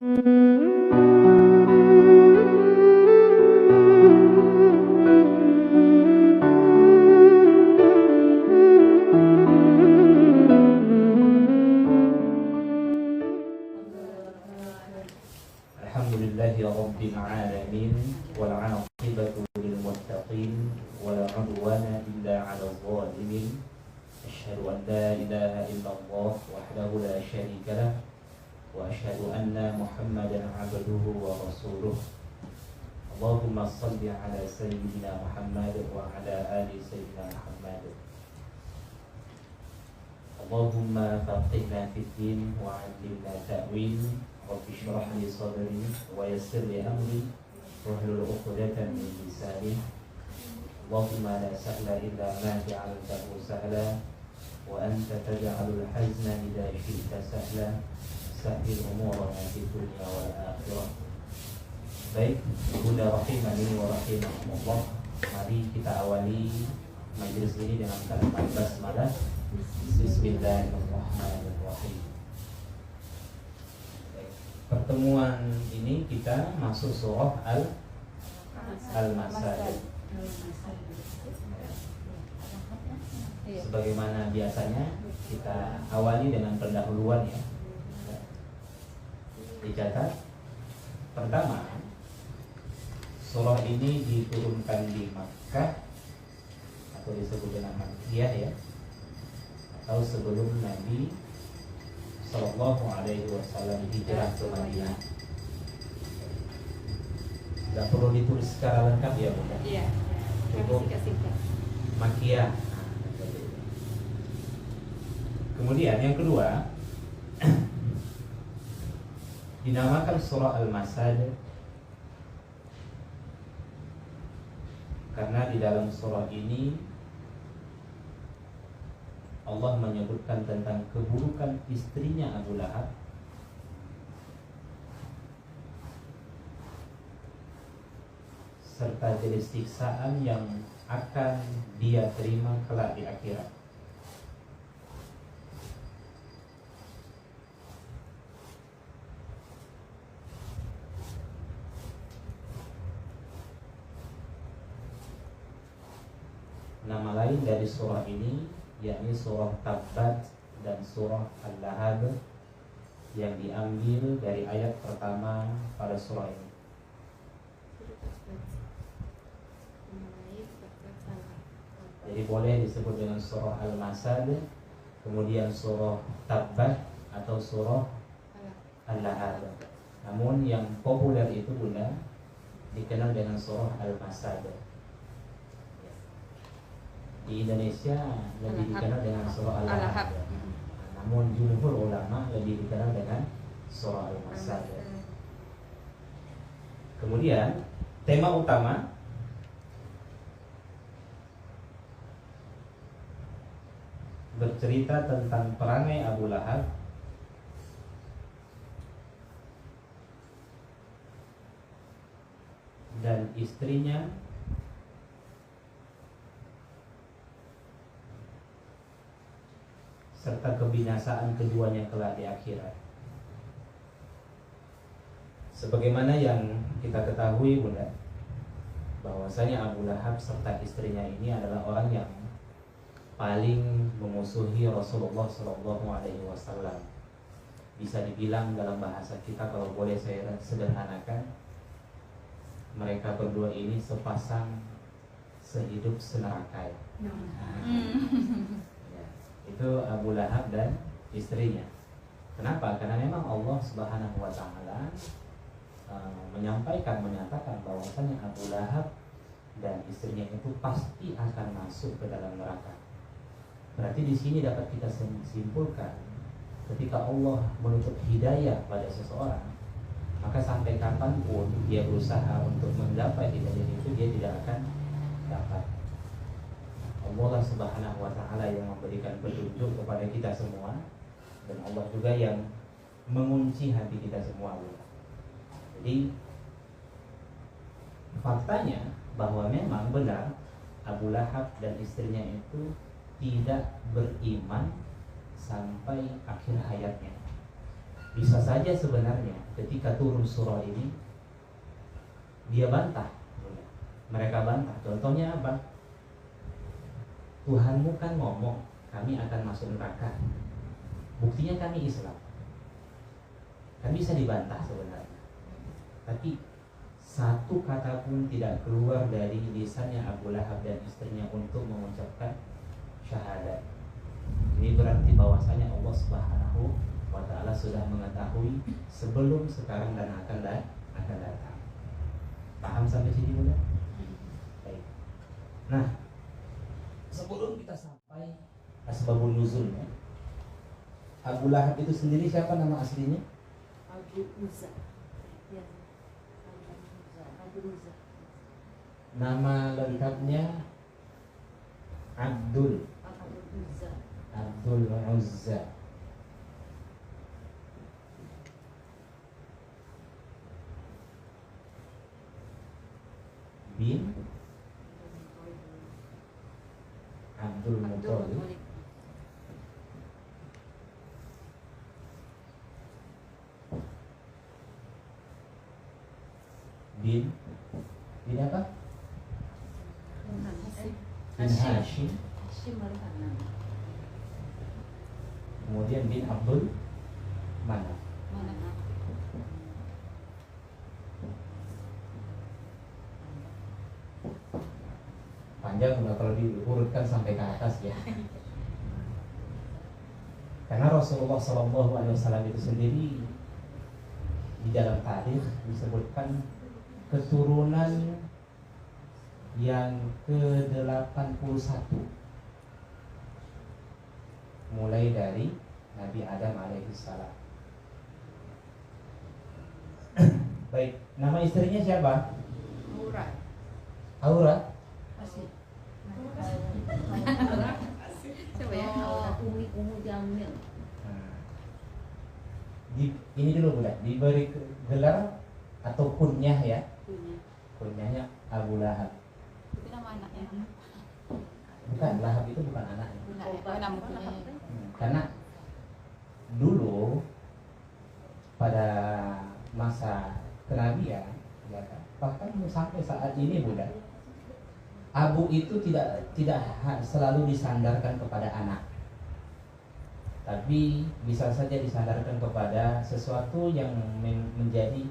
Alhamdulillahi rabbil alamin wal 'aqibatu lil muttaqin wala 'udwana illa 'alal zalimin. Asyhadu an la ilaha illallah wahdahu la syarika lah wa asyhadu anna Muhammadan 'abduhu wa rasuluh. Allahumma shalli 'ala sayyidina Muhammad wa 'ala ali sayyidina Muhammad. Allahumma faqihna fid din wa 'allimna ta'wil. Rabbi shrah li sadri wa yassir li amri wahlul 'uqdatam min lisani. Allahumma la sahla illa ma ja'altahu sahla wa anta taj'alul hazna idza syi'ta sahla. Sahhil umurana fid dunya wal akhirah. Baik, Bunda rahimani wa rahimakumullah. Mari kita awali majelis ini dengan kalimat basmalah. Bismillahirrahmanirrahim. Pertemuan ini kita masuk surah Al-Masad. Sebagaimana biasanya kita awali dengan pendahuluan ya. Dicatat. Pertama, surah ini diturunkan di Makkah atau disebut dengan Makkiyah ya, atau sebelum Nabi Sallallahu Alaihi Wasallam hijrah ke Madinah. Tidak perlu ditulis secara lengkap ya Bunda. Iya. Cukup Makkiyah. Kemudian yang kedua, dinamakan surah Al-Masad karena di dalam surah ini Allah menyebutkan tentang keburukan istrinya Abu Lahab serta jenis siksaan yang akan dia terima kelak di akhirat. Nama lain dari surah ini yakni surah Tabbat dan surah Al-Lahab yang diambil dari ayat pertama pada surah ini. Jadi boleh disebut dengan surah Al-Masad, kemudian surah Tabbat atau surah Al-Lahab. Namun yang populer itu Bunda dikenal dengan surah Al-Masad. Di Indonesia lebih dikenal dengan surah Al-Lahab. Namun jumhur ulama lebih dikenal dengan surah Al-Masad. Kemudian tema utama bercerita tentang perangai Abu Lahab dan istrinya serta kebinasaan keduanya kelak di akhirat. Sebagaimana yang kita ketahui Bunda, bahwasanya Abu Lahab serta istrinya ini adalah orang yang paling memusuhi Rasulullah SAW. Bisa dibilang dalam bahasa kita, kalau boleh saya sederhanakan, mereka berdua ini sepasang sehidup senerakai. Itu Abu Lahab dan istrinya. Kenapa? Karena memang Allah Subhanahu wa taala menyatakan bahwasanya Abu Lahab dan istrinya itu pasti akan masuk ke dalam neraka. Berarti di sini dapat kita simpulkan, ketika Allah menutup hidayah pada seseorang, maka sampai kapanpun dia berusaha untuk menggapai hidayah itu, dia tidak akan dapat. Allah Subhanahu wa taala yang memberikan petunjuk kepada kita semua, dan Allah juga yang mengunci hati kita semua. Jadi faktanya bahwa memang benar Abu Lahab dan istrinya itu tidak beriman sampai akhir hayatnya. Bisa saja sebenarnya ketika turun surah ini dia bantah. Mereka bantah. Contohnya apa? Tuhanmu kan ngomong kami akan masuk neraka. Buktinya kami Islam. Kan bisa dibantah sebenarnya. Tapi satu kata pun tidak keluar dari lisannya Abu Lahab dan istrinya untuk mengucapkan syahadat. Ini berarti bahwasanya Allah Subhanahu wa Ta'ala sudah mengetahui sebelum, sekarang, dan akan datang. Paham sampai sini mudah? Baik. Nah, sebelum kita sampai asbabun nuzulnya, Abu Lahab itu sendiri siapa nama aslinya? Abu Uzza. Ya. Abu Uzza. Nama lengkapnya Abdul Uzza. Abdul Uzza. Bin Abdul Muttalib bin apa? Bin Hashim. Kemudian bin Abdul Manaf. Panjang udah kalau diurutkan sampai ke atas ya. Karena Rasulullah SAW itu sendiri di dalam tarikh disebutkan keturunan yang ke-81 mulai dari Nabi Adam alaihissalam. Baik, nama istrinya siapa? Aura. Siapa ya? Umi Jamil. Ini dulu Bunda, diberi gelar atau kunyah ya? Kunyahnya Abu Lahab. Itu nama anaknya. Bukan, Lahab itu bukan anaknya. Nama kunyanya. Karena dulu pada masa kenabian, ya kan, bahkan sampai saat ini Bunda, Abu itu tidak selalu disandarkan kepada anak, tapi bisa saja disandarkan kepada sesuatu yang menjadi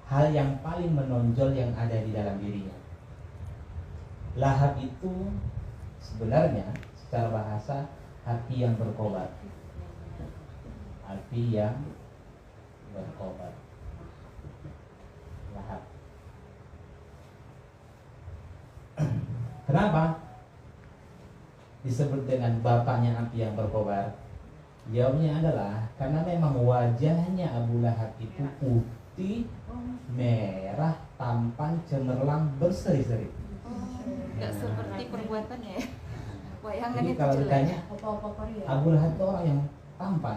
hal yang paling menonjol yang ada di dalam dirinya. Lahab itu sebenarnya secara bahasa api yang berkobar. Api yang berkobar. Lahab. Kenapa disebut dengan bapaknya api yang berkobar? Jawabnya adalah karena memang wajahnya Abu Lahab itu putih, merah, tampan, cemerlang, berseri-seri. Enggak seperti perbuatannya ya. Bayangannya Jadi itu kalau jelek. ditanya Apa-apa Korea. Abu Lahab itu orang yang tampan,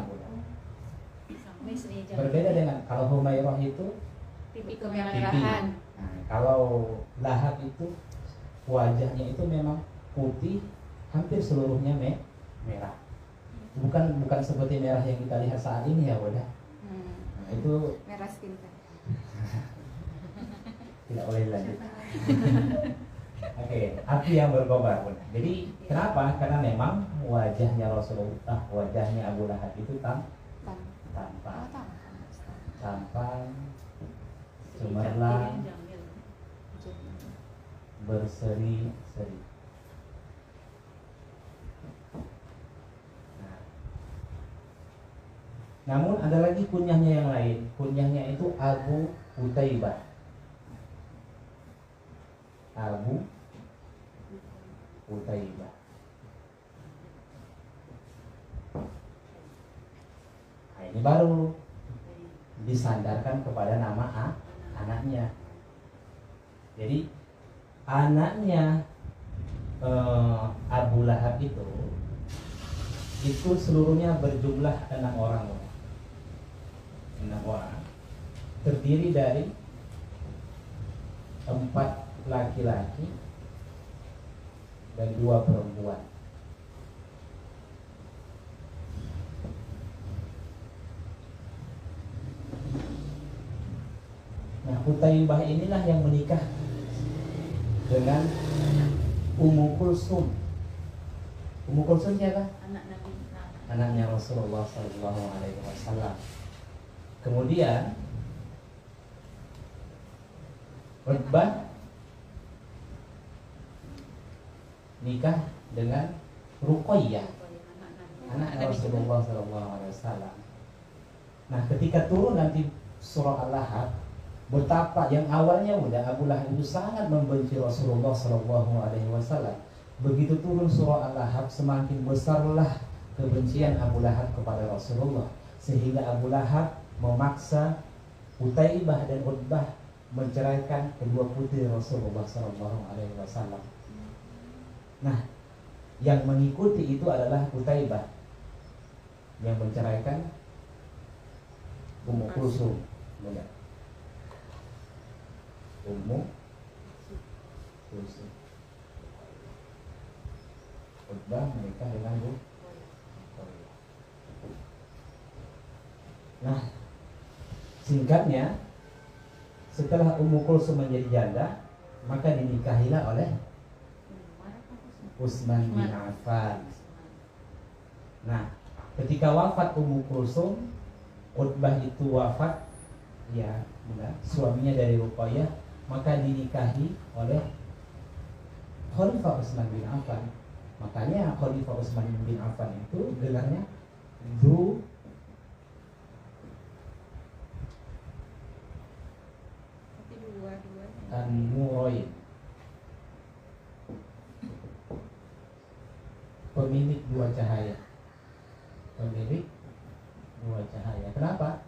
Sampai Sri Jamil. berbeda dengan kalau Humairah itu Pipi pipi. kemerah-merahan. Nah, kalau Lahab itu wajahnya itu memang putih, hampir seluruhnya merah. Bukan seperti merah yang kita lihat saat ini ya, Boda. Nah, itu Merah skin kan. tidak boleh dilanjut. Oke, api yang berkobar. Jadi kenapa? Karena memang wajahnya Rasulullah, wajahnya Abu Lahab itu tampan, cemerlang, berseri-seri. Namun ada lagi kunyahnya yang lain. Kunyahnya itu Abu Utaibah. Abu Utaibah. Nah, ini baru disandarkan kepada nama anaknya. Jadi anaknya Abu Lahab itu seluruhnya berjumlah 6 orang. 6 orang terdiri dari 4 laki-laki dan 2 perempuan. Nah, Utaibah inilah yang menikah dengan Ummu Kulsum. Ummu Kulsum siapa? Anak Nabi. Anaknya Rasulullah SAW. Kemudian Utbah nikah dengan Ruqayyah, anak Rasulullah SAW. Nah, ketika turun nanti surah Al-Lahab, betapa yang awalnya udah Abu Lahab itu sangat membenci Rasulullah SAW. Begitu turun surah Al-Lahab, semakin besarlah kebencian Abu Lahab kepada Rasulullah, sehingga Abu Lahab memaksa Utaibah dan Utbah menceraikan kedua putri Rasulullah SAW. Nah, yang mengikuti itu adalah Utaibah yang menceraikan Ummu Kulsum. Benar. Ummu Kulsum. Utbah menikah dengan Ruqayyah. Nah, singkatnya, setelah Ummu Kulsum menjadi janda, maka dinikahilah oleh Utsman bin Affan. Nah, ketika wafat Ummu Kulsum, Utbah itu wafat, ya benar, suaminya dari Ruqayyah, maka dinikahi oleh Khalifah Utsman bin Affan. Makanya Khalifah Utsman bin Affan itu gelarnya Dzu An-Nurain, pemilik dua cahaya. Pemilik dua cahaya. Kenapa?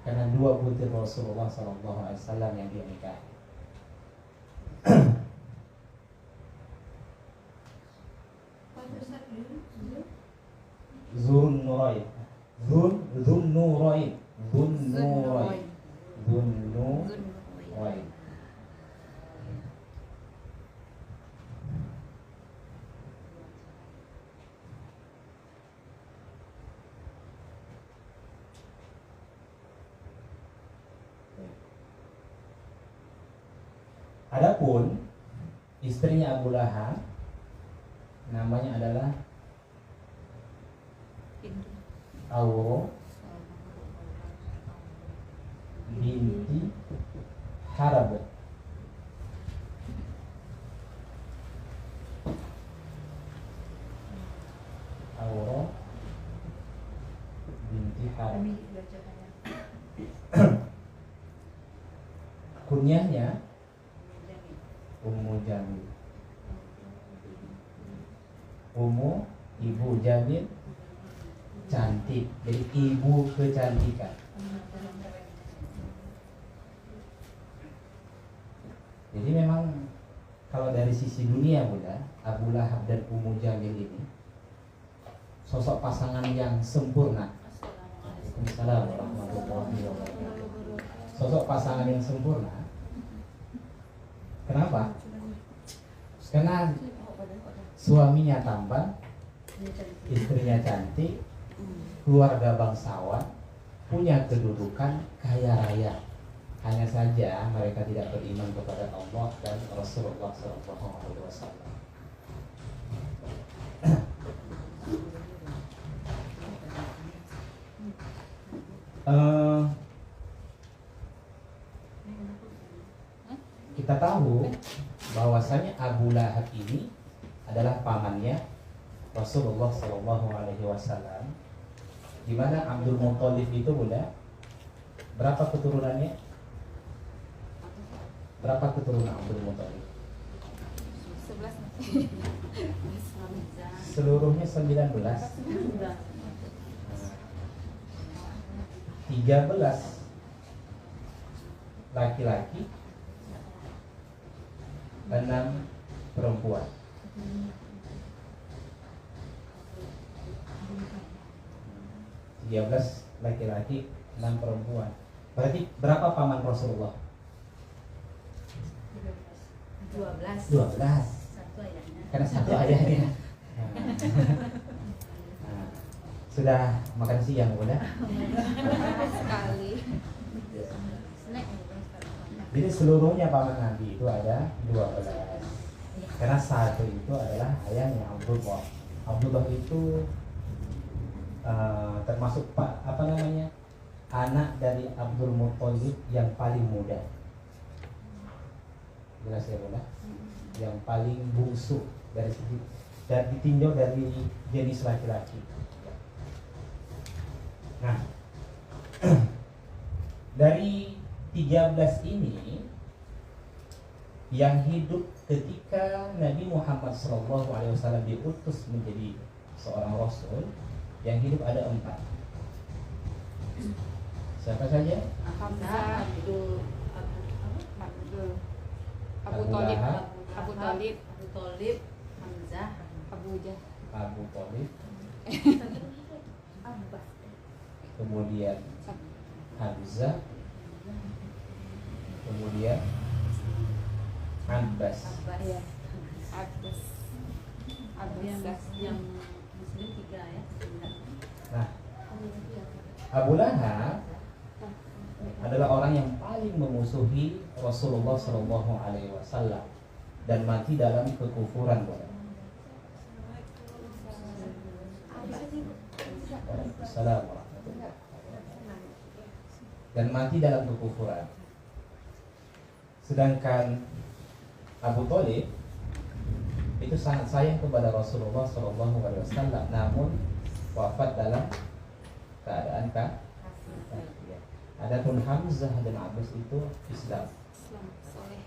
Karena dua putri Rasulullah SAW yang dia nikahi. Dzun Nurain. Dzun Nurain. Adapun istrinya Abu Lahab namanya adalah Auro binti Harab. Auro binti Harab. Kunyahnya Ummu Jamil. Ummu, ibu, Jamil, cantik. Jadi ibu kecantikan. Jadi memang kalau dari sisi dunia Bunda, Abu Lahab dan Ummu Jamil ini sosok pasangan yang sempurna. Waalaikumsalam warahmatullahi wabarakatuh. Sosok pasangan yang sempurna. Kenapa? Karena suaminya tampan, istrinya cantik, keluarga bangsawan, punya kedudukan, kaya raya. Hanya saja mereka tidak beriman kepada Allah dan Rasulullah SAW. Kita tahu bahwasanya Abu Lahab ini adalah pamannya Rasulullah SAW. Di mana Abdul Muthalib itu Bunda, berapa keturunannya? Berapa keturunan Abdul Muthalib? 11. Seluruhnya 19. 13 laki-laki, 6 perempuan. Tiga belas laki-laki, 6 perempuan. Berarti berapa paman Rasulullah? 12. Satu ayahnya. Karena satu ayahnya. Nah, sudah makan siang Bunda? Sekali. Jadi seluruhnya paman Nabi itu ada 12. Karena satu itu adalah ayahnya Abdullah. Abdullah itu termasuk anak dari Abdul Muthalib yang paling muda. Jelas ya Bunda? Yang paling bungsu dari segi dan ditinjau dari jenis laki-laki. Nah, dari 13 ini yang hidup ketika Nabi Muhammad SAW diutus menjadi seorang Rasul, yang hidup ada 4. Siapa saja? Hamzah, Abu Thalib, Abu Thalib, Hamzah, Abu Thalib, Abbas, kemudian Hamzah, kemudian Abbas. ya. Abbas, Yang muslim 3 ya. Nah, Abu Lahab adalah orang yang paling memusuhi Rasulullah SAW dan mati dalam kekufuran. Dan mati dalam kekufuran. Sedangkan Abu Thalib itu sangat sayang kepada Rasulullah SAW, namun wafat dalam keadaan kafir. Adapun Hamzah dan Abbas itu Islam. soleh.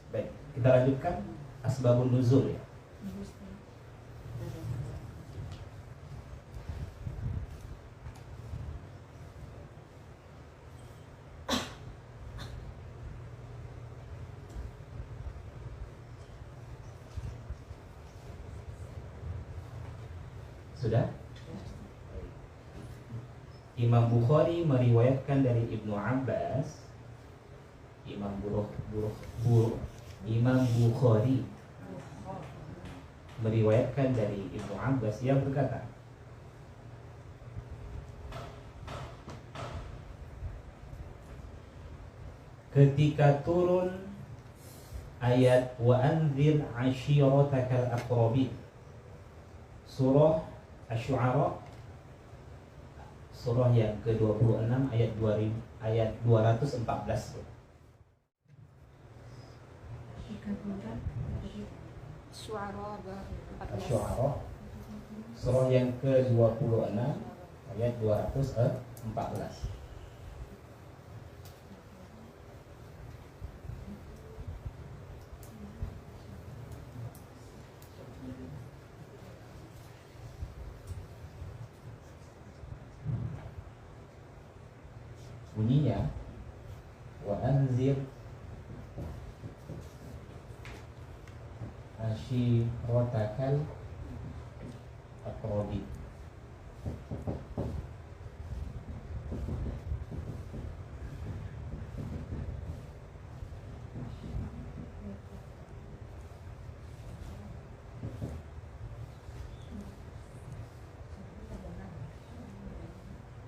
Baik, kita lanjutkan asbabun nuzul ya. Sudah? Imam Bukhari meriwayatkan dari Ibnu Abbas. Imam Bukhari meriwayatkan dari Ibnu Abbas yang berkata, ketika turun ayat wa anzir ashiratakal aqrabin, surah Asy-Syu'ara, surah yang ke-26 ayat 214. Syu'ara 14. Asy-Syu'ara, surah yang ke-26 ayat 214. Bunyinya wa anzir ashiratakal aqrabin.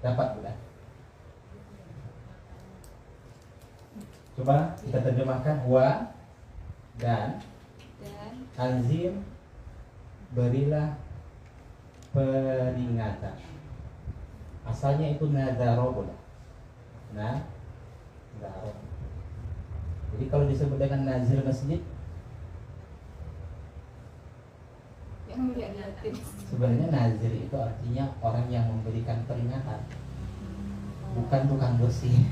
Dapat bukan? Coba kita terjemahkan wa dan anzir, berilah peringatan. Asalnya itu nadharoh. Nadharoh. Jadi kalau disebut dengan nazir masjid, yang lihat-lihatin. sebenarnya nazir itu artinya orang yang memberikan peringatan, bukan tukang bersih.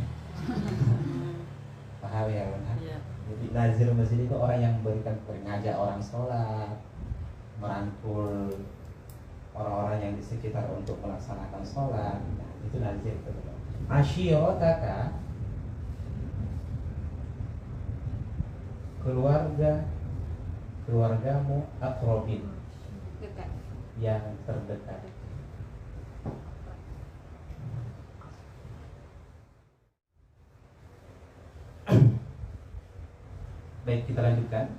Paham ya benar? Iya. Jadi nazir masjid itu orang yang memberikan ngajak orang sholat, merangkul orang-orang yang di sekitar untuk melaksanakan sholat. Nah, itu nazir itu. Ashirotaka, keluargamu, aqrabin, Dekat. yang terdekat. Baik, kita lanjutkan.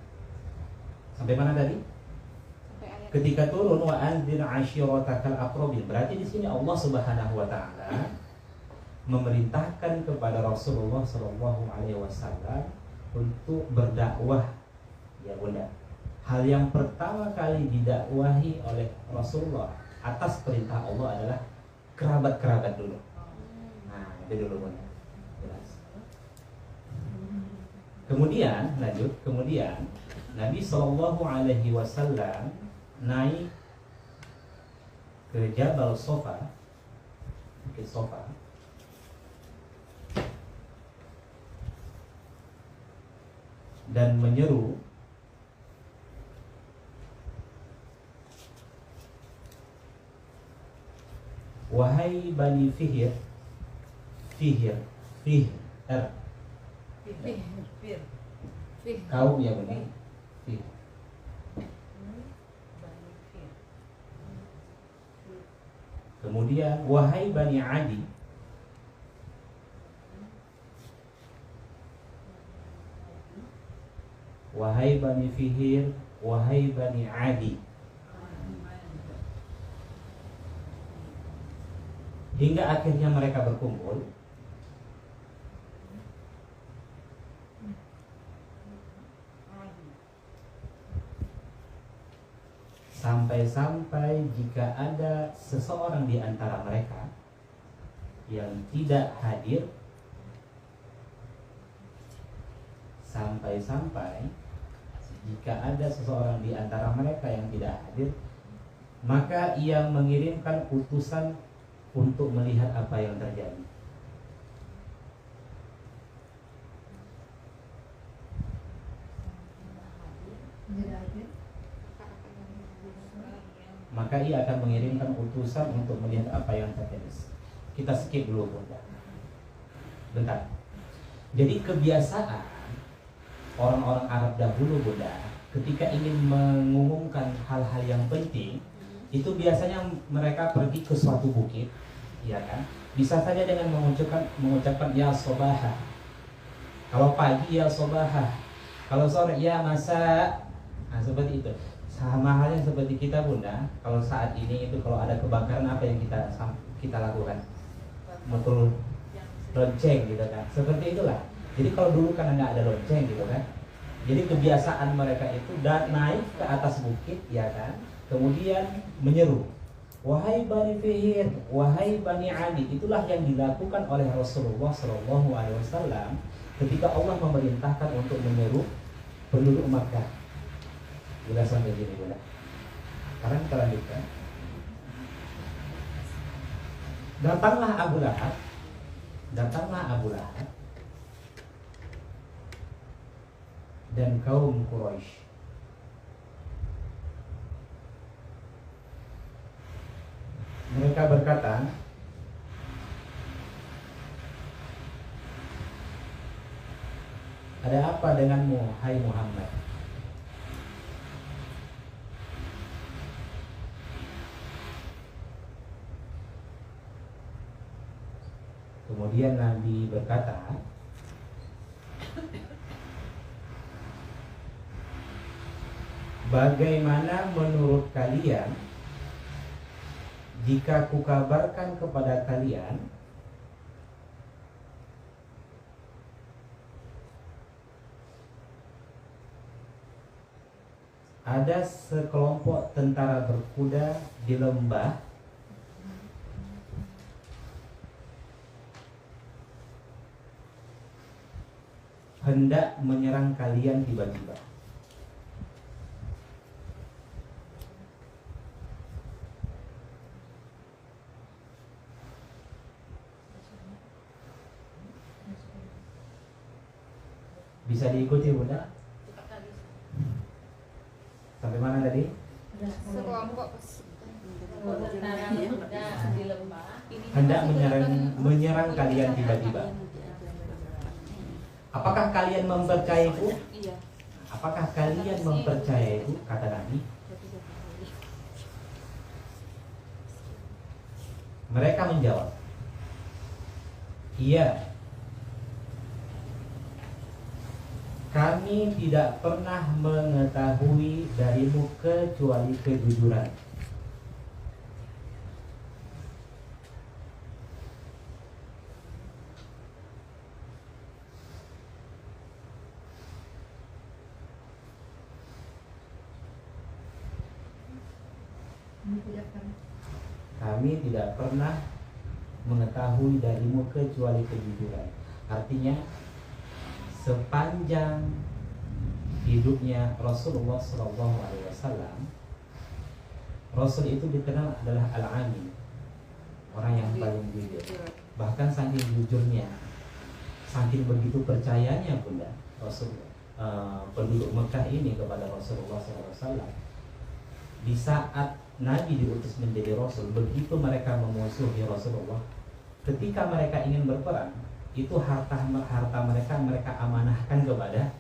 Sampai mana tadi? Sampai ayat Ketika turun wa anzir ashiratakal aqrabin. Berarti di sini Allah Subhanahu wa taala memerintahkan kepada Rasulullah Shallallahu alaihi wasallam untuk berdakwah. Ya Bunda. Hal yang pertama kali didakwahi oleh Rasulullah atas perintah Allah adalah kerabat-kerabat dulu. Nah, itu dulu Bunda. Jelas. Kemudian lanjut, kemudian Nabi Shallallahu alaihi wasallam naik ke Jabal Sofa, Bukit Sofa, dan menyeru wahai Bani Fihr, Fihr, Fihr, Fih. kaum ya benar, Fihr. Kemudian wahai Bani Adi, wahai Bani Fihr, wahai Bani Adi. Hingga akhirnya mereka berkumpul. Sampai-sampai jika ada seseorang di antara mereka yang tidak hadir, sampai-sampai jika ada seseorang di antara mereka yang tidak hadir, maka ia mengirimkan utusan untuk melihat apa yang terjadi. Maka ia akan mengirimkan utusan untuk melihat apa yang terjadi. Kita skip dulu Bunda. Bentar. Jadi kebiasaan orang-orang Arab dahulu Bunda, ketika ingin mengumumkan hal-hal yang penting, itu biasanya mereka pergi ke suatu bukit, ya kan? Bisa saja dengan mengucapkan ya sobaha. Kalau pagi ya sobaha, kalau sore ya masa. Nah, seperti itu. Sama halnya seperti kita Bunda, kalau saat ini itu kalau ada kebakaran apa yang kita lakukan? Betul, lonceng gitu kan. Seperti itulah. Jadi kalau dulu kan nggak ada lonceng gitu kan. Jadi kebiasaan mereka itu naik ke atas bukit, ya kan. Kemudian menyeru, wahai Bani Fihr, wahai Bani Adi. Itulah yang dilakukan oleh Rasulullah Shallallahu alaihi wasallam ketika Allah memerintahkan untuk menyeru penduduk Makkah. Sudah sampai sini Bunda. Sekarang kita lanjutkan. Datanglah Abu Lahab. Dan kaum Quraisy. Mereka berkata, ada apa denganmu, hai Muhammad? Kemudian Nabi berkata, bagaimana menurut kalian jika kukabarkan kepada kalian ada sekelompok tentara berkuda di lembah hendak menyerang kalian tiba-tiba. Bisa diikuti Bunda? Sampai mana tadi? sekelompok di lembah. Hendak menyerang kalian tiba-tiba. Apakah kalian mempercayaiku? Iya. Apakah kalian mempercayaiku? Kata Nabi. Mereka menjawab, iya. kami tidak pernah mengetahui darimu kecuali kejujuran. Kami tidak pernah mengetahui darimu kecuali kejujuran. Artinya sepanjang hidupnya Rasulullah SAW, Rasul itu dikenal adalah al-amin, orang yang paling jujur. Bahkan saking jujurnya, saking begitu percayanya Bunda Rasul, penduduk Mekah ini kepada Rasulullah SAW. Di saat Nabi diutus menjadi Rasul, begitu mereka memusuhi Rasulullah, ketika mereka ingin berperang, itu harta mereka amanahkan kepada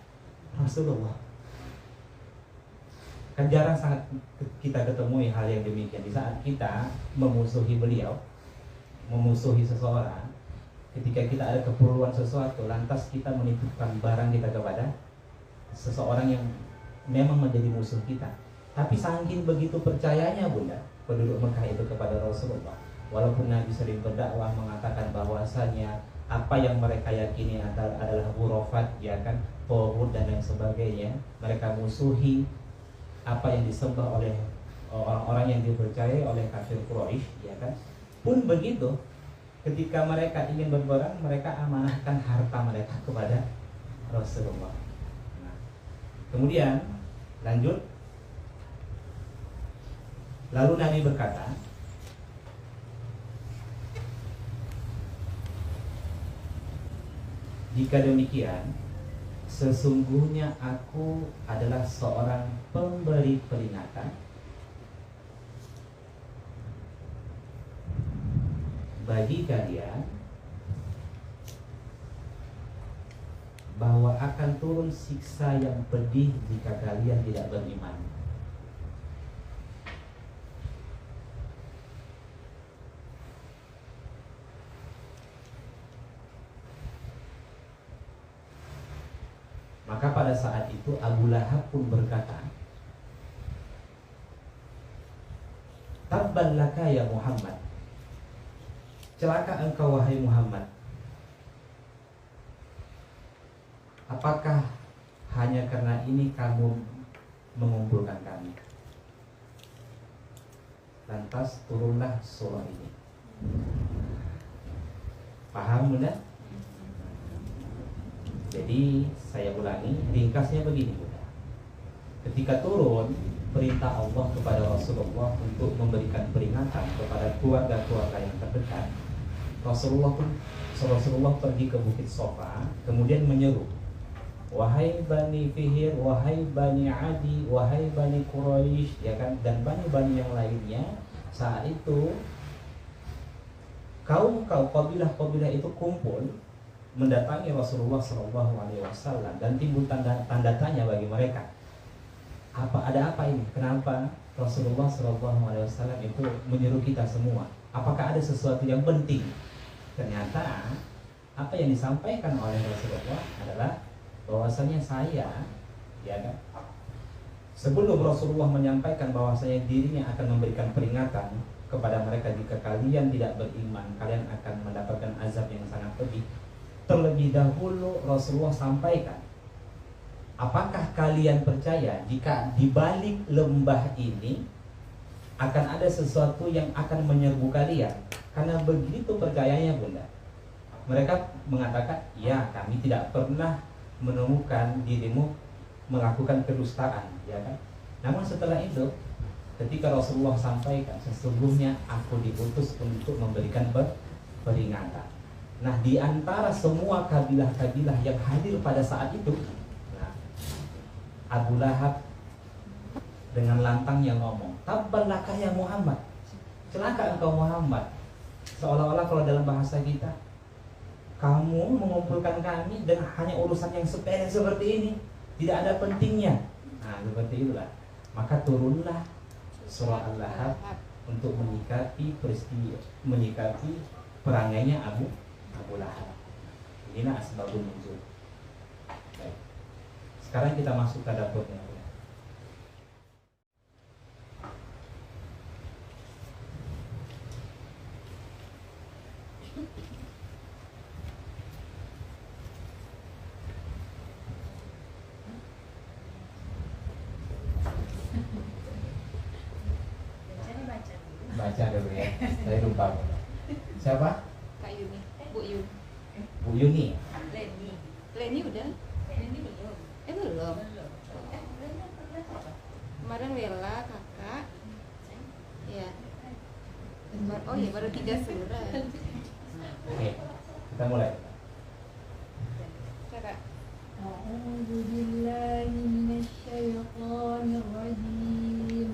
Rasulullah. Kan jarang sangat kita ketemui hal yang demikian. Di saat kita memusuhi beliau, memusuhi seseorang, ketika kita ada keperluan sesuatu, lantas kita menitipkan barang kita kepada seseorang yang memang menjadi musuh kita. Tapi saking begitu percayanya Bunda penduduk Mekah itu kepada Rasulullah, walaupun Nabi sering berdakwah mengatakan bahwasanya apa yang mereka yakini adalah hurufat, ya kan, tauhid dan lain sebagainya, mereka musuhi apa yang disembah oleh orang-orang yang dipercayai oleh kafir Quraisy, ya kan. Pun begitu, ketika mereka ingin berperang, mereka amanahkan harta mereka kepada Rasulullah. Nah, kemudian lanjut. Lalu Nabi berkata, jika demikian, sesungguhnya aku adalah seorang pemberi peringatan bagi kalian bahwa akan turun siksa yang pedih jika kalian tidak beriman. Maka pada saat itu Abu Lahab pun berkata, Tabban laka ya Muhammad, celaka engkau wahai Muhammad. Apakah hanya karena ini kamu mengumpulkan kami? Lantas turunlah surah ini. Paham Bunda? Jadi saya ulangi, ringkasnya begini Bunda. Ketika turun perintah Allah kepada Rasulullah untuk memberikan peringatan kepada keluarga-keluarga yang terdekat, Rasulullah pergi ke Bukit Sofa, kemudian menyeru, wahai Bani Fihir, wahai Bani Adi, wahai Bani Quraisy, ya kan, dan bani-bani yang lainnya. Saat itu kaum kabilah itu kumpul mendatangi Rasulullah SAW, dan timbul tanda tanya bagi mereka. Ada apa ini? Kenapa Rasulullah SAW itu menyeru kita semua? Apakah ada sesuatu yang penting? Ternyata apa yang disampaikan oleh Rasulullah adalah bahwasanya saya, ya kan, sebelum Rasulullah menyampaikan bahwasanya dirinya akan memberikan peringatan kepada mereka, jika kalian tidak beriman, kalian akan mendapatkan azab yang sangat pedih. Terlebih dahulu Rasulullah sampaikan, apakah kalian percaya jika di balik lembah ini akan ada sesuatu yang akan menyerbu kalian? Karena begitu percayanya Bunda, mereka mengatakan, ya, kami tidak pernah menemukan dirimu melakukan kedustaan, ya kan. Namun setelah itu, ketika Rasulullah sampaikan, sesungguhnya aku diutus untuk memberikan peringatan. Nah, di antara semua kabilah-kabilah yang hadir pada saat itu, nah, Abu Lahab dengan lantang yang ngomong, Tabban laka ya Muhammad, celaka engkau Muhammad. Seolah-olah kalau dalam bahasa kita, kamu mengumpulkan kami dan hanya urusan yang sepele seperti ini, tidak ada pentingnya. Nah, seperti itulah. Maka turunlah surah Al-Lahab untuk menyikapi perangainya Abu Lahab. Inilah asbabun nuzul. Baik. Sekarang kita masuk ke dapurnya. Baca dulu ya, saya lupa. Siapa? Kak Yuni, Bu Yuni. Bu Yuni. Leni. Leni udah? Leni belum. Belum. Leni pernah apa? Kemarin Lela, kakak. Ya. Oh iya, baru 3 surat. Oke, kita mulai. Kakak. أعوذ بالله من الشيطان الرجيم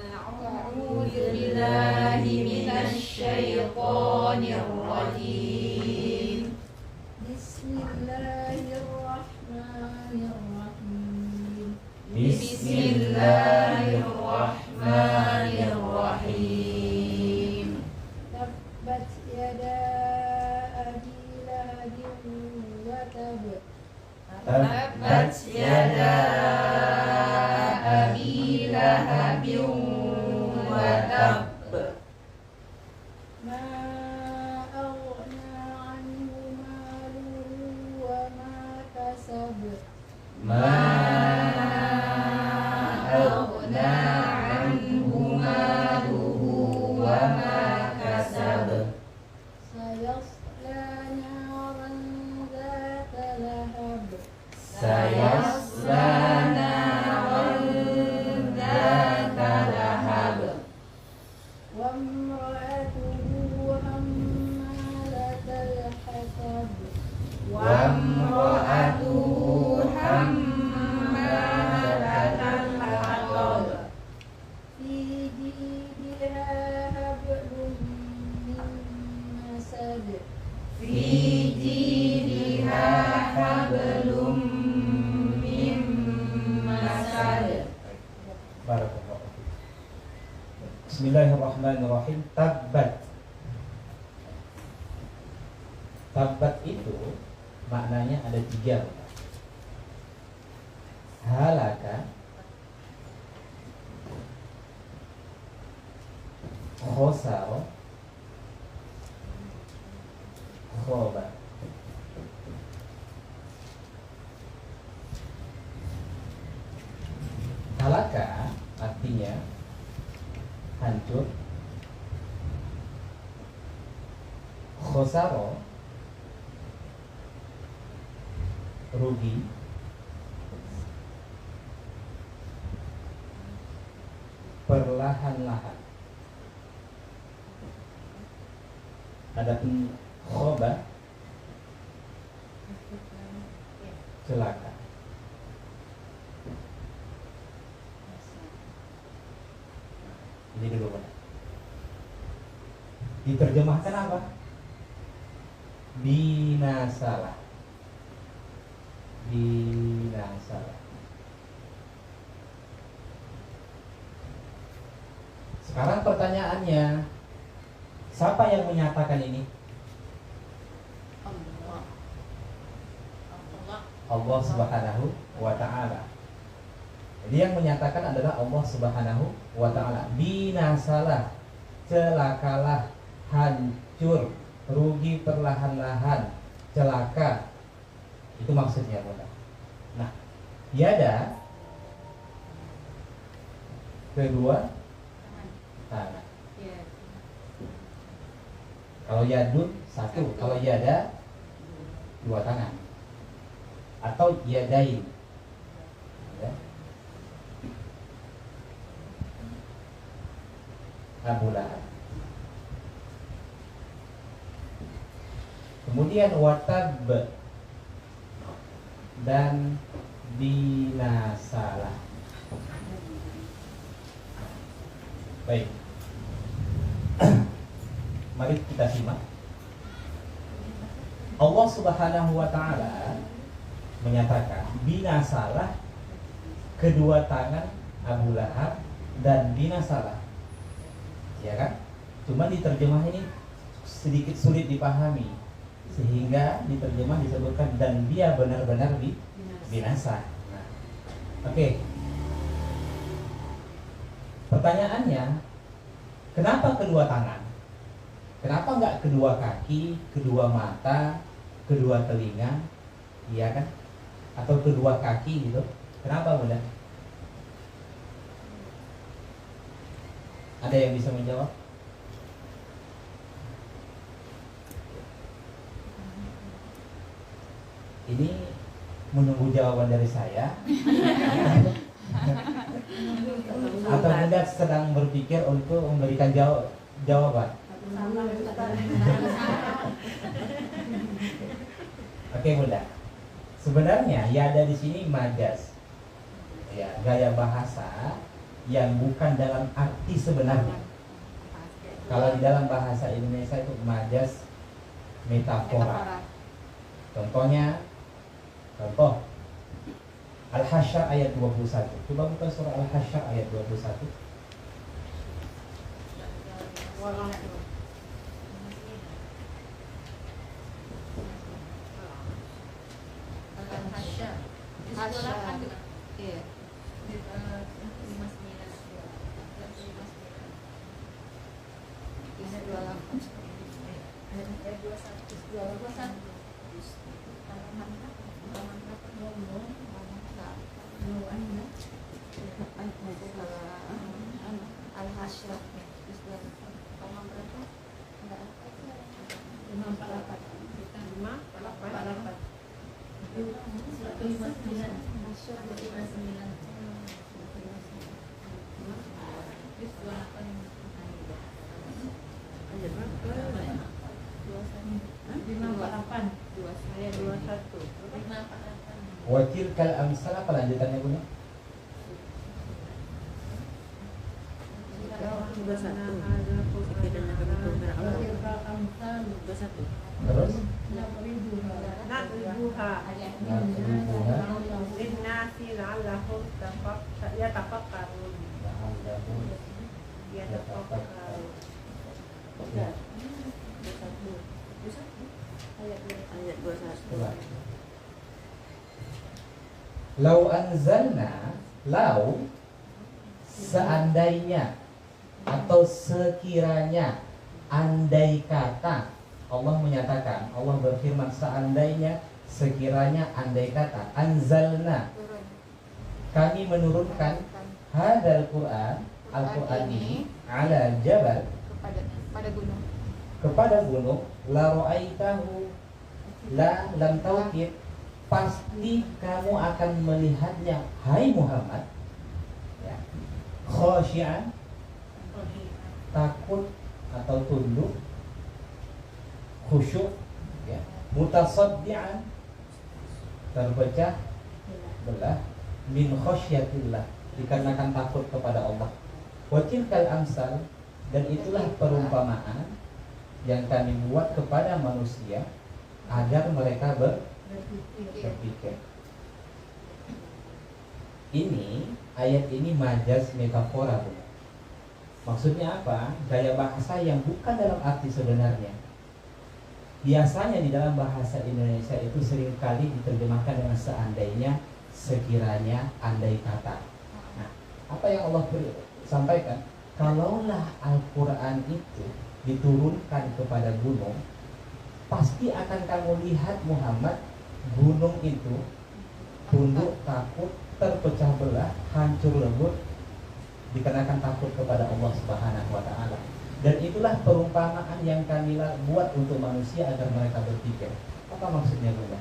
أعوذ بالله من الشيطان الرجيم بسم الله الرحمن الرحيم بسم الله الرحمن الرحيم تبت يدا أبي لهب وتب تبت يدا أبي لهب وتب ما أغنى عنه ماله وما كسب ما أغنى عنه ماله وما كسب سيصلى نارا ذات لهب سيصلى نارا ذات لهب وامرأته حمالة الحطب وامرأته حمالة الحطب في جيدها حبل من مسد في جيدها حبل من مسد Barakallahu fiik. Bismillahirrahmanirrahim. Tabbat. Tabbat itu maknanya ada 3. Halaka, khosaro, khoba. Halaka artinya hancur. Khosaro rugi. Perlahan-lahan. Adapun khoba celaka. Ini dulu Pak. Diterjemahkan apa? Binasalah. Binasalah. Sekarang pertanyaannya, siapa yang menyatakan ini? Allah. Allah. Allah Subhanahu wa ta'ala. Jadi yang menyatakan adalah Allah Subhanahu wa ta'ala. Binasalah, celakalah, hancur, rugi perlahan-lahan, celaka. Itu maksudnya, Bunda. Nah, yada kedua tangan. Ya. Kalau yadun satu, kalau yada 2 tangan. Atau yadain. Ya. Abu Lahab. Kemudian watab dan binasalah. Baik. Mari kita simak. Allah Subhanahu wa ta'ala menyatakan binasalah kedua tangan Abu Lahab dan binasalah. Ya kan? Cuma diterjemah ini sedikit sulit dipahami, sehingga diterjemah disebutkan dan dia benar-benar binasa. Nah, Oke. Pertanyaannya, kenapa kedua tangan? Kenapa nggak kedua kaki, kedua mata, kedua telinga, iya kan? Atau kedua kaki gitu? Kenapa Bunda? Ada yang bisa menjawab? Ini menunggu jawaban dari saya. Atau Bunda sedang berpikir untuk memberikan jawaban? Oke Bunda. Sebenarnya ya ada di sini majas. Ya, gaya bahasa yang bukan dalam arti sebenarnya. Kalau di dalam bahasa Indonesia itu majas metafora. Contoh Al-Hasyr ayat 21. Coba buka surah Al-Hasyr ayat 21. Al-Hasyr. Iya. 548. Wa tilkal amsal, apa lanjutannya Bunda? Terus? Nadribuha linnasi la'allahum yatafakkarun. Ayat 21. Lau anzalna, lau seandainya atau sekiranya, andai kata. Allah menyatakan, Allah berfirman seandainya, sekiranya, andai kata. Anzalna, kami menurunkan hadal Quran, Al-Quran ini ala jabal, kepada gunung, la ra'aitahu, la lam taukid, pasti kamu akan melihatnya, hai Muhammad, ya, khasyian, takut atau tunduk, khusyuk, ya, mutasaddian, terpecah belah, min khasyatillah, dikarenakan takut kepada Allah. Wa tilkal amsal, dan itulah perumpamaan yang kami buat kepada manusia agar mereka berpikir. Ini ayat ini majas metafora, Bu. Maksudnya apa? Gaya bahasa yang bukan dalam arti sebenarnya. Biasanya di dalam bahasa Indonesia itu seringkali diterjemahkan dengan seandainya, sekiranya, andai kata. Nah, apa yang Allah sampaikan? Kalaulah Al-Quran itu diturunkan kepada gunung, pasti akan kamu lihat Muhammad, gunung itu tunduk, takut, terpecah belah, hancur lebur, dikarenakan takut kepada Allah Subhanahu wa Ta'ala. Dan itulah perumpamaan yang kami buat untuk manusia agar mereka berpikir. Apa maksudnya Bunda?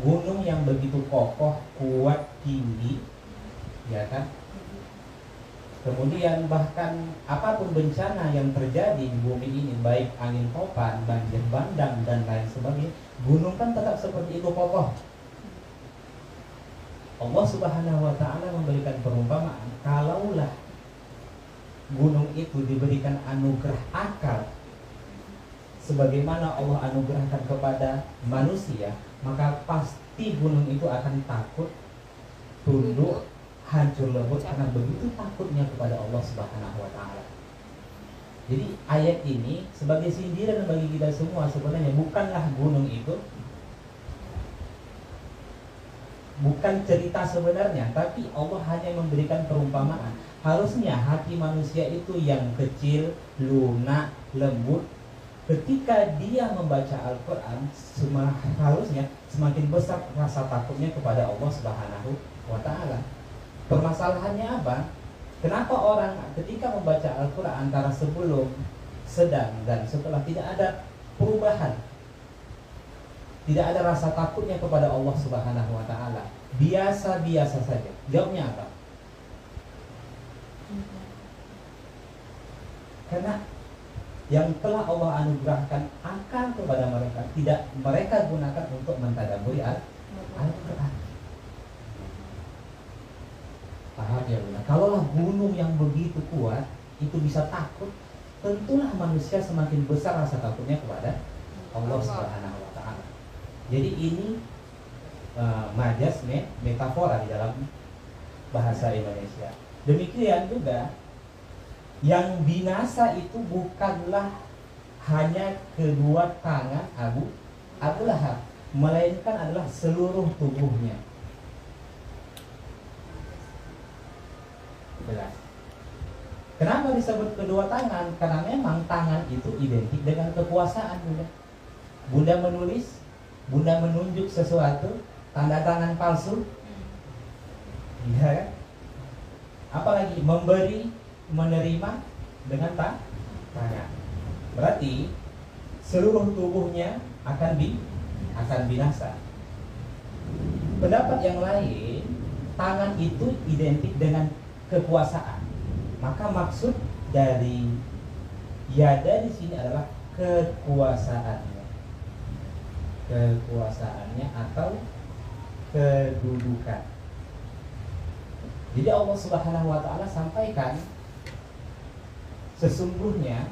Gunung yang begitu kokoh, kuat, tinggi, ya kan? Kemudian bahkan apapun bencana yang terjadi di bumi ini, baik angin topan, banjir bandang, dan lain sebagainya, gunung kan tetap seperti itu kokoh. Allah Subhanahu wa Ta'ala memberikan perumpamaan, kalaulah gunung itu diberikan anugerah akal sebagaimana Allah anugerahkan kepada manusia, maka pasti gunung itu akan takut, tunduk, hancur lebur, karena begitu takutnya kepada Allah Subhanahu wa Ta'ala. Jadi ayat ini sebagai sindiran bagi kita semua, sebenarnya bukanlah gunung itu bukan cerita sebenarnya, tapi Allah hanya memberikan perumpamaan. Harusnya hati manusia itu yang kecil, lunak, lembut. Ketika dia membaca Al-Quran, harusnya semakin besar rasa takutnya kepada Allah Subhanahu wa Ta'ala. Permasalahannya apa? Kenapa orang ketika membaca Al-Quran antara sebelum, sedang, dan setelah tidak ada perubahan, tidak ada rasa takutnya kepada Allah Subhanahu wa Ta'ala, biasa-biasa saja? Jawabnya apa? Karena yang telah Allah anugerahkan akal kepada mereka tidak mereka gunakan untuk mentadabburi Al-Quran. Paham ya Bunda? Kalaulah gunung yang begitu kuat itu bisa takut, tentulah manusia semakin besar rasa takutnya kepada Allah Subhanahu wa Ta'ala. Jadi ini majas, metafora di dalam bahasa Indonesia. Demikian juga yang binasa itu bukanlah hanya kedua tangan Abu Lahab, melainkan adalah seluruh tubuhnya. Jelas. Kenapa disebut kedua tangan? Karena memang tangan itu identik dengan kekuasaan, Bunda. Bunda menulis, Bunda menunjuk sesuatu, tanda tangan palsu. Iya kan? Apalagi memberi, menerima dengan tangan. Berarti seluruh tubuhnya akan binasa. Pendapat yang lain, tangan itu identik dengan kekuasaan. Maka maksud dari yada di sini adalah kekuasaannya. Kekuasaannya atau kedudukan. Jadi Allah Subhanahu wa Ta'ala sampaikan, sesungguhnya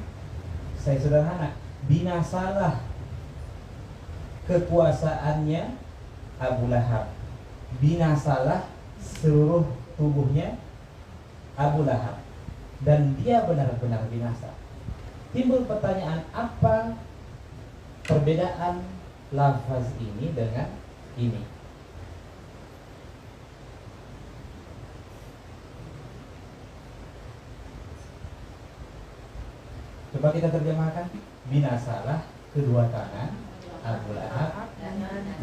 saya sederhana, binasalah kekuasaannya Abu Lahab, binasalah seluruh tubuhnya Abu Lahab, dan dia benar-benar binasa. Timbul pertanyaan, apa perbedaan lafaz ini dengan ini? Coba kita terjemahkan, binasalah kedua tangan Abu Lahab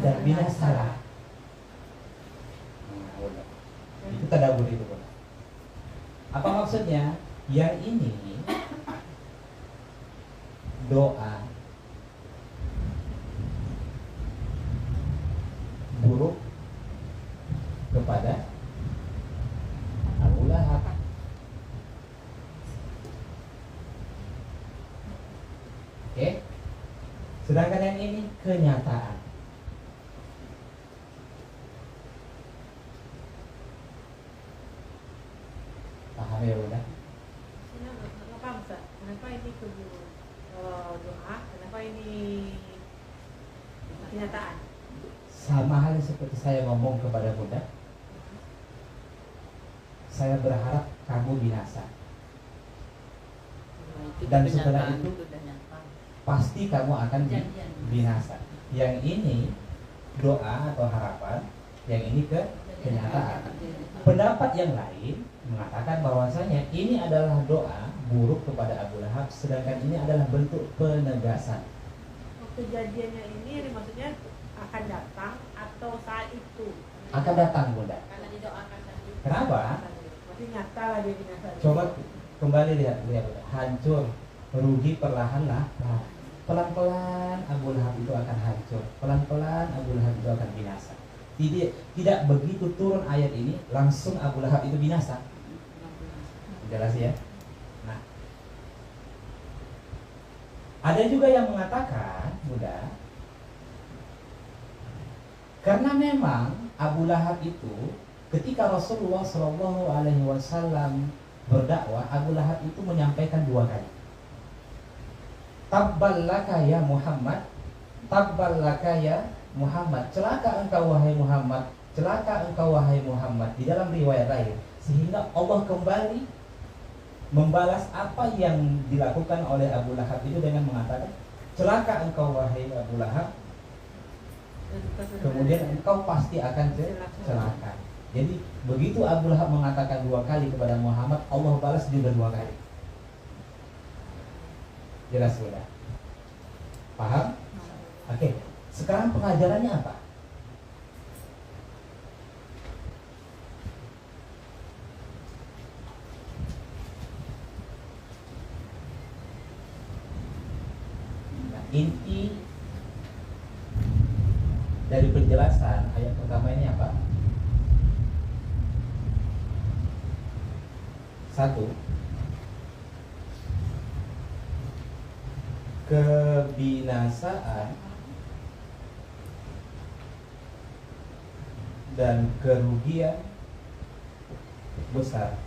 dan binasalah. Itu tadabbur itu, Bunda. Apa maksudnya? Yang ini doa buruk kepada Abu Lahab. Oke. Sedangkan yang ini kenyataan. Paham ya Bunda? Kenapa Ustaz? Kenapa ini kudu doa? Kenapa ini kenyataan? Sama halnya seperti saya ngomong kepada Bunda, saya berharap kamu binasa. Dan setelah itu pasti kamu akan binasa. Yang ini doa atau harapan, yang ini kenyataan. Pendapat yang lain mengatakan bahwasanya ini adalah doa buruk kepada Abu Lahab, sedangkan ini adalah bentuk penegasan. Kejadiannya ini maksudnya akan datang atau saat itu? Akan datang, Bunda. Karena didoakan tadi. Kenapa? Masih nyata lah dia binasa. Coba kembali lihat, Bunda. Hancur, rugi perlahan-lahan. Pelan-pelan Abu Lahab itu akan hancur, pelan-pelan Abu Lahab itu akan binasa. Tidak begitu turun ayat ini langsung Abu Lahab itu binasa. Jelas ya? Nah, ada juga yang mengatakan, Bunda, karena memang Abu Lahab itu ketika Rasulullah SAW berdakwah, Abu Lahab itu menyampaikan 2 kali. Tabballaka ya Muhammad, tabballaka ya Muhammad, celaka engkau wahai Muhammad, celaka engkau wahai Muhammad, di dalam riwayat lain. Sehingga Allah kembali membalas apa yang dilakukan oleh Abu Lahab itu dengan mengatakan, celaka engkau wahai Abu Lahab, kemudian engkau pasti akan celaka. Jadi begitu Abu Lahab mengatakan 2 kali kepada Muhammad, Allah balas juga 2 kali. Jelas sudah? Paham? Oke. Sekarang pengajarannya apa? Nah, inti dari penjelasan ayat pertama ini apa? 1, kebinasaan dan kerugian besar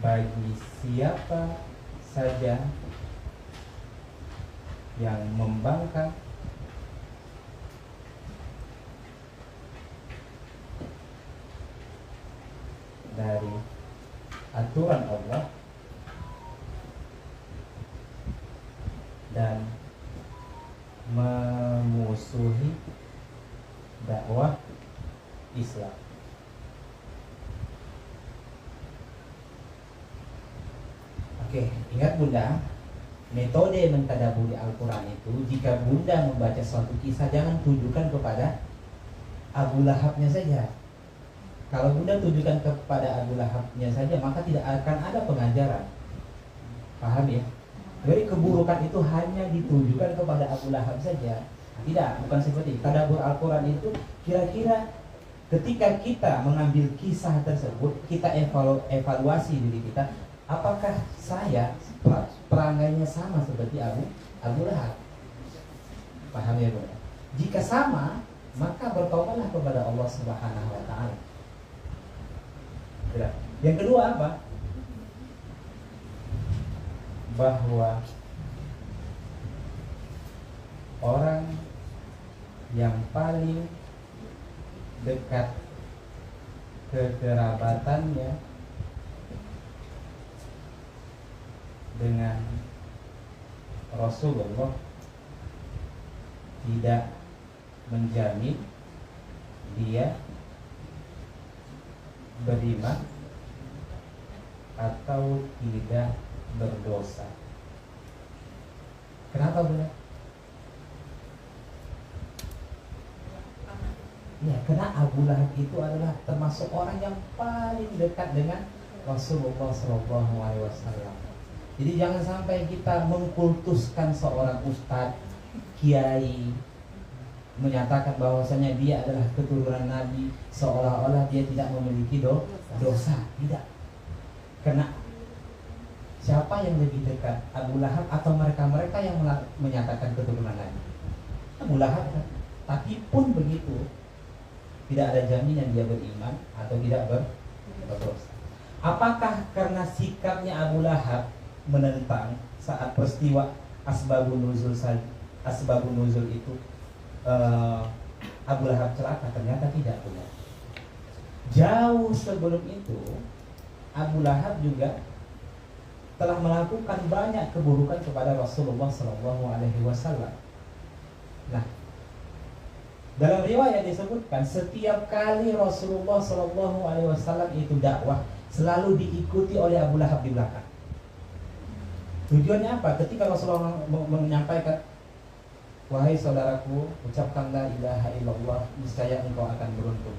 bagi siapa saja yang membangkang dari aturan Allah dan memusuhi dakwah Islam. Oke, ingat Bunda, metode mentadaburi Al-Quran itu, jika Bunda membaca suatu kisah, jangan tujukan kepada Abu Lahabnya saja. Kalau Bunda tujukan kepada Abu Lahabnya saja, maka tidak akan ada pengajaran. Paham ya? Jadi keburukan itu hanya ditujukan kepada Abu Lahab saja. Tidak, bukan seperti itu. Tadabbur Al-Quran itu kira-kira ketika kita mengambil kisah tersebut, kita evaluasi diri kita, apakah saya perangainya sama seperti Abu Lahab? Paham ya Bunda? Jika sama, maka bertaubatlah kepada Allah Subhanahu wa taala. Yang kedua apa? Bahwa orang yang paling dekat kekerabatannya dengan Rasulullah tidak menjamin dia beriman atau tidak berdosa. Kenapa Bunda? Ya, karena Abu Lahab itu adalah termasuk orang yang paling dekat dengan Rasulullah SAW. Jadi jangan sampai kita mengkultuskan seorang ustadz, kiai, menyatakan bahwasanya dia adalah keturunan Nabi, seolah-olah dia tidak memiliki dosa. Tidak. Karena siapa yang lebih dekat, Abu Lahab atau mereka-mereka yang menyatakan keturunan Nabi? Abu Lahab. Tapi pun begitu, tidak ada jaminan dia beriman atau tidak berdosa. Apakah karena sikapnya Abu Lahab menentang saat peristiwa Asbabun Nuzul itu Abu Lahab celaka? Ternyata tidak, benar. Jauh sebelum itu Abu Lahab juga telah melakukan banyak keburukan kepada Rasulullah SAW. Nah, dalam riwayat disebutkan setiap kali Rasulullah SAW itu dakwah selalu diikuti oleh Abu Lahab di belakang. Tujuannya apa? Ketika Rasulullah menyampaikan, wahai saudaraku, ucapkan la ilaha illallah, niscaya engkau akan beruntung.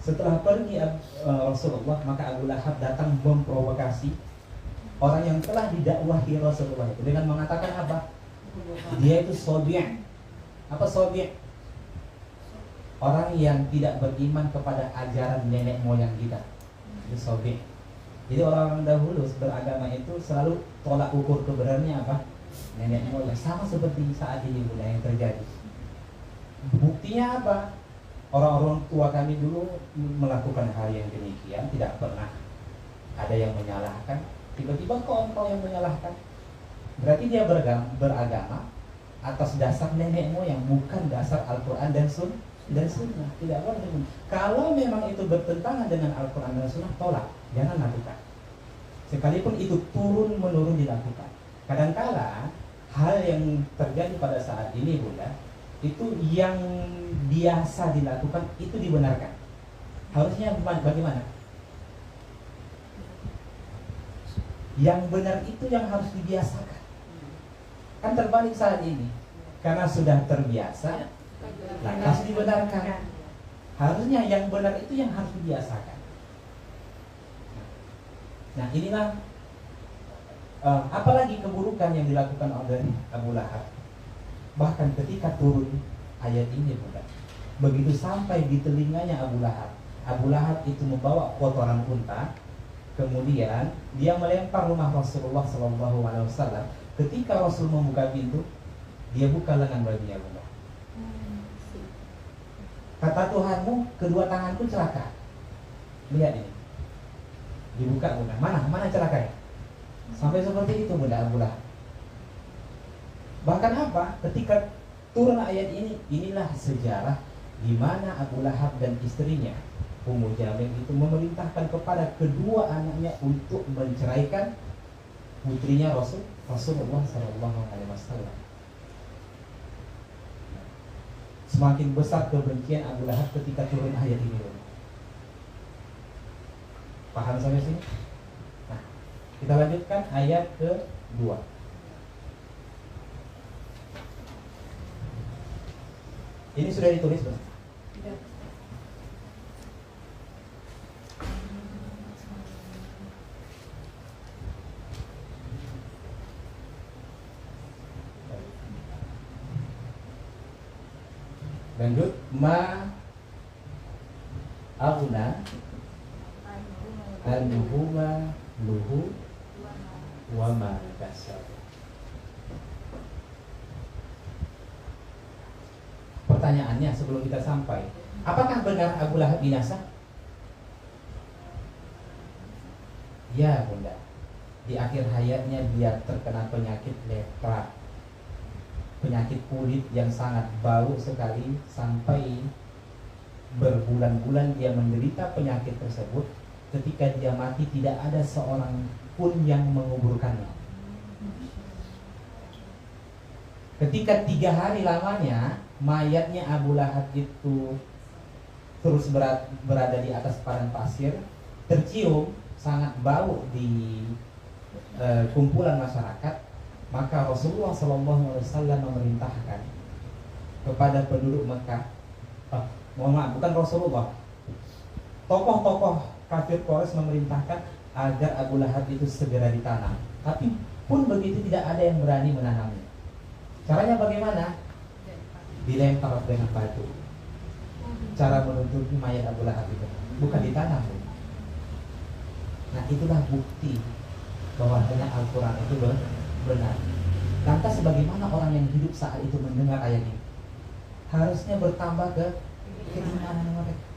Setelah pergi Rasulullah, maka Abu Lahab datang memprovokasi orang yang telah didakwahi Rasulullah itu dengan mengatakan apa? Dia itu sobi'. Apa sobi'? Orang yang tidak beriman kepada ajaran nenek moyang kita. Itu sobi'. Jadi orang dahulu beragama itu selalu tolak ukur kebenarannya apa? Nenek moyang. Sama seperti saat ini Bunda yang terjadi. Buktinya apa? Orang-orang tua kami dulu melakukan hal yang demikian, tidak pernah ada yang menyalahkan. Tiba-tiba kok engkau yang menyalahkan? Berarti dia beragama atas dasar nenek moyang, bukan dasar Al-Quran dan Sunnah. Tidak boleh. Kalau memang itu bertentangan dengan Al-Quran dan Sunnah, tolak, jangan lakukan. Sekalipun itu turun-menurun dilakukan. Kadangkala hal yang terjadi pada saat ini Bunda, itu yang biasa dilakukan itu dibenarkan. Harusnya bagaimana? Yang benar itu yang harus dibiasakan. Kan terbalik saat ini. Karena sudah terbiasa, lantas dibenarkan. Harusnya yang benar itu yang harus dibiasakan. Nah inilah apalagi keburukan yang dilakukan oleh Abu Lahab. Bahkan ketika turun ayat ini Bunda, begitu sampai di telinganya Abu Lahab itu membawa kotoran unta, kemudian dia melempar rumah Rasulullah SAW. Ketika Rasul membuka pintu, dia buka lengan bajunya Bunda. Kata Tuhanmu, kedua tanganku celaka. Lihat ini, dibuka Bunda. Mana celakanya? Sampai seperti itu Bunda Abu Lahab. Bahkan apa? Ketika turun ayat ini, inilah sejarah di mana Abu Lahab dan istrinya Ummu Jamil itu memerintahkan kepada kedua anaknya untuk menceraikan putrinya Rasulullah SAW. Semakin besar kebencian Abu Lahab ketika turun ayat ini. Paham sampai sini? Nah, kita lanjutkan ayat ke-2. Ini sudah ditulis Bang? Lanjut, ma aghna anhuma luhu wa ma kasab. Pertanyaannya sebelum kita sampai, apakah benar Abu Lahab binasa? Ya Bunda, di akhir hayatnya dia terkena penyakit lepra, penyakit kulit yang sangat bau sekali, sampai berbulan-bulan dia menderita penyakit tersebut. Ketika dia mati tidak ada seorang pun yang menguburkannya. Ketika 3 hari lamanya mayatnya Abu Lahab itu terus berada di atas padang pasir, tercium sangat bau di kumpulan masyarakat, maka Rasulullah SAW memerintahkan kepada penduduk Mekah, mohon maaf, bukan Rasulullah, tokoh-tokoh kafir Quraisy memerintahkan agar Abu Lahab itu segera ditanam. Tapi pun begitu tidak ada yang berani menanamnya. Caranya bagaimana? Dilempar dengan batu. Cara menutupi mayat Abu Lahab itu bukan ditanam. Nah itulah bukti bahwa hanya Al-Quran itu benar. Lantas bagaimana orang yang hidup saat itu mendengar ayat ini? Harusnya bertambah ke keimanan mereka.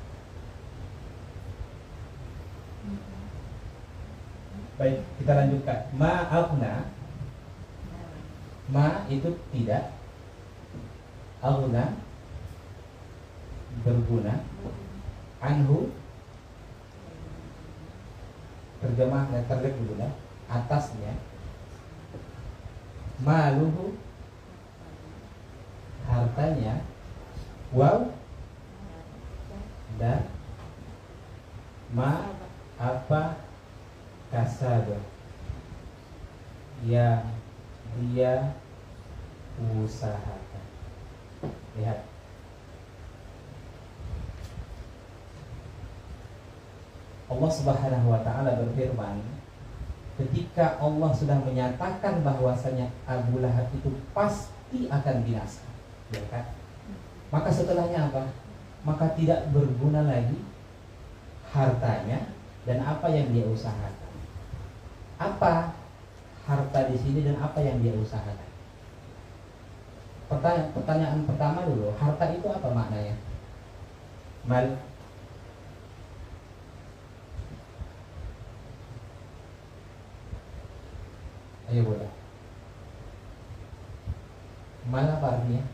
Baik, kita lanjutkan. Ma'afna, ma itu tidak, aghna berguna, anhu terjemah letterlek berguna, atasnya, maluhu hartanya, waw dan ma apa kasab yang dia usahakan. Lihat, Allah Subhanahu wa ta'ala berfirman, ketika Allah sudah menyatakan bahwasanya Abu Lahab itu pasti akan binasa, ya kan? Maka setelahnya apa? Maka tidak berguna lagi hartanya dan apa yang dia usahakan. Apa harta di sini dan apa yang dia usahakan? Pertanyaan pertama dulu, harta itu apa maknanya? Mal. Ayo boleh. Mal apa artinya?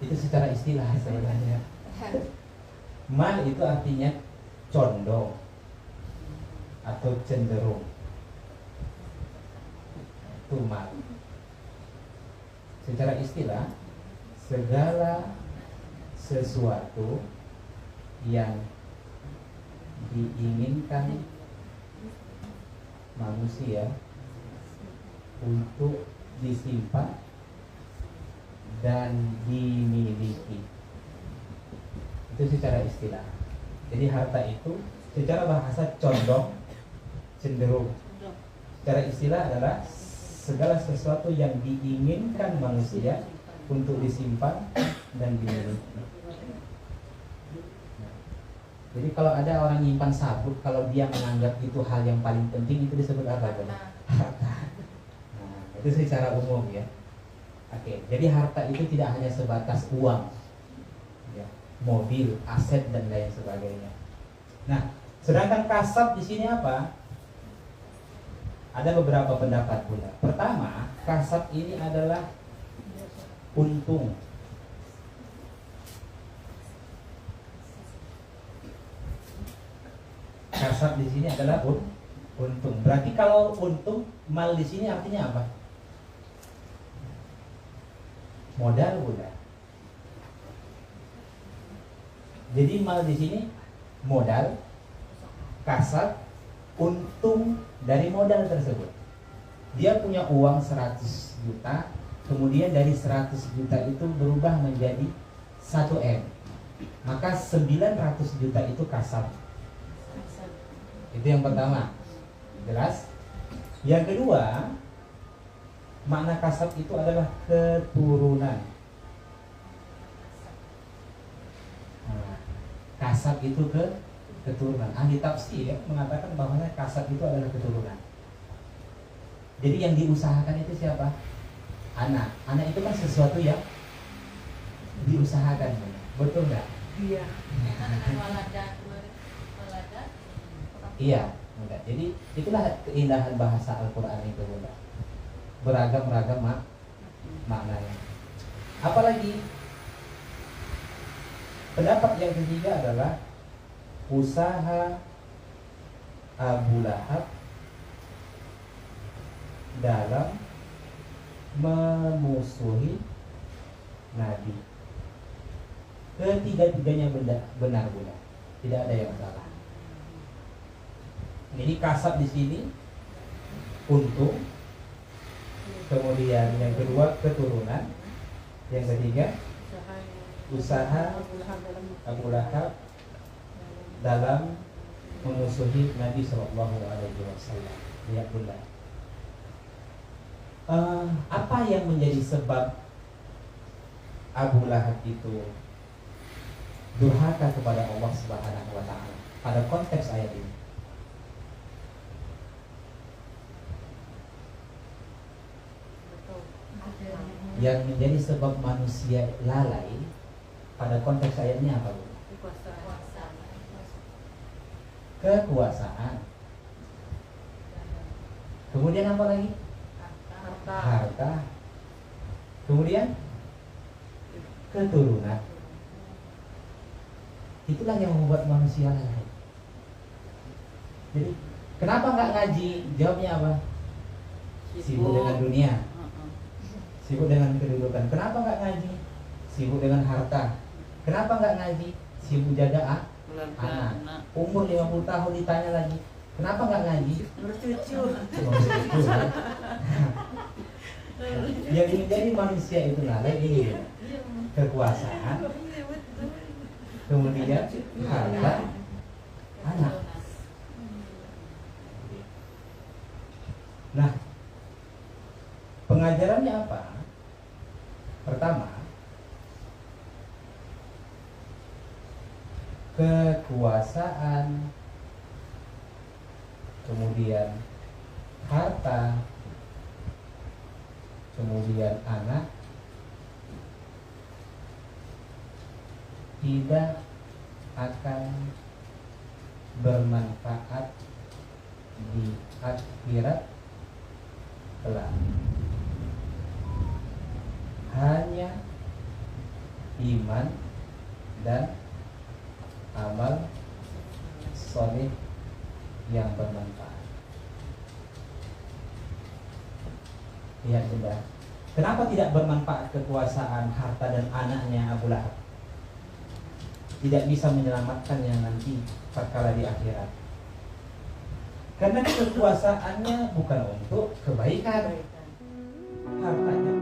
Itu secara istilah sebenarnya. Mal itu artinya condong atau cenderung. itu mal. Secara istilah, segala sesuatu yang diinginkan manusia untuk disimpan dan dimiliki. Itu secara istilah. Jadi harta itu secara bahasa condong, cenderung. Secara istilah adalah segala sesuatu yang diinginkan manusia untuk disimpan dan dimiliki. Jadi kalau ada orang nyimpan sabuk, kalau dia menganggap itu hal yang paling penting, itu disebut apa? Harta. Nah, itu secara umum ya. Oke, jadi harta itu tidak hanya sebatas uang, ya, mobil, aset dan lain sebagainya. Nah, sedangkan kasab di sini apa? Ada beberapa pendapat pula. Pertama, kasab ini adalah untung. Kasab di sini adalah untung. Berarti kalau untung, mal di sini artinya apa? Modal udah. Jadi mal di sini modal, kasab, untung dari modal tersebut. Dia punya uang 100 juta, kemudian dari 100 juta itu berubah menjadi 1 M. Maka 900 juta itu kasab. Itu yang pertama. Jelas? Yang kedua, makna kasab itu adalah keturunan. Nah, kasab itu keturunan. Ahli tafsir mengatakan bahwa kasab itu adalah keturunan. Jadi yang diusahakan itu siapa? Anak. Anak itu kan sesuatu yang diusahakan. Betul nggak? Iya. Iya, enggak. Jadi itulah keindahan bahasa Al-Quran itu, Bunda. Beragam-ragam maknanya. Apalagi pendapat yang ketiga adalah usaha Abu Lahab dalam memusuhi Nabi. Ketiga-tiganya benar, Bunda. Tidak ada yang salah. Jadi kasab di sini untung, kemudian yang kedua keturunan, yang ketiga usaha Abu Lahab dalam memusuhi Nabi Shallallahu Alaihi Wasallam. Lihat Bunda, apa yang menjadi sebab Abu Lahab itu durhaka kepada Allah Subhanahu Wa Taala pada konteks ayat ini? Yang menjadi sebab manusia lalai pada konteks ayatnya apa, Bu? Kekuasaan. Kemudian apa lagi? Harta. Kemudian keturunan. Itulah yang membuat manusia lalai. Jadi kenapa nggak ngaji? Jawabnya apa? Sibuk dengan dunia, sibuk dengan kedudukan. Kenapa nggak ngaji? Sibuk dengan harta. Kenapa nggak ngaji? Sibuk jaga anak. Umur 50 tahun ditanya lagi, kenapa nggak ngaji? Bercucu. Yang menjadi manusia itu lalai ini, kekuasaan, kemudian harta, anak. Nah, pengajarannya apa? Pertama, kekuasaan, kemudian harta, kemudian anak tidak akan bermanfaat di akhirat kelak. Hanya iman dan amal soleh yang bermanfaat. Lihat bunda, kenapa tidak bermanfaat kekuasaan, harta dan anaknya Abu Lahab? Tidak bisa menyelamatkannya nanti perkara di akhirat. Karena kekuasaannya bukan untuk kebaikan, hartanya